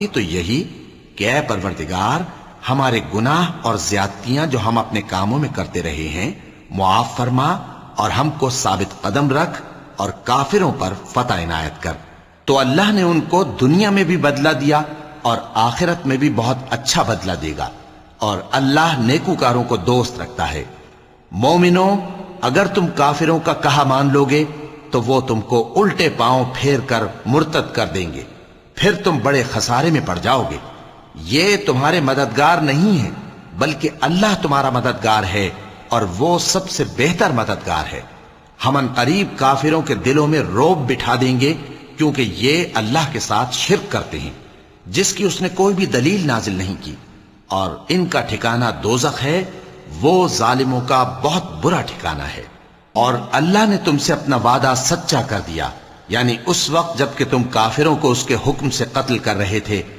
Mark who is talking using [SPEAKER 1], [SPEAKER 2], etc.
[SPEAKER 1] تو یہی کہ اے پروردگار ہمارے گناہ اور زیادتیاں جو ہم اپنے کاموں میں کرتے رہے ہیں معاف فرما اور ہم کو ثابت قدم رکھ اور کافروں پر فتح عنایت کر۔ تو اللہ نے ان کو دنیا میں بھی بدلہ دیا اور آخرت میں بھی بہت اچھا بدلہ دے گا، اور اللہ نیکوکاروں کو دوست رکھتا ہے۔ مومنو، اگر تم کافروں کا کہا مان لوگے تو وہ تم کو الٹے پاؤں پھیر کر مرتد کر دیں گے، پھر تم بڑے خسارے میں پڑ جاؤ گے۔ یہ تمہارے مددگار نہیں ہیں بلکہ اللہ تمہارا مددگار ہے، اور وہ سب سے بہتر مددگار ہے۔ ہم ان قریب کافروں کے دلوں میں رعب بٹھا دیں گے، کیونکہ یہ اللہ کے ساتھ شرک کرتے ہیں جس کی اس نے کوئی بھی دلیل نازل نہیں کی، اور ان کا ٹھکانہ دوزخ ہے، وہ ظالموں کا بہت برا ٹھکانہ ہے۔ اور اللہ نے تم سے اپنا وعدہ سچا کر دیا، یعنی اس وقت جب کہ تم کافروں کو اس کے حکم سے قتل کر رہے تھے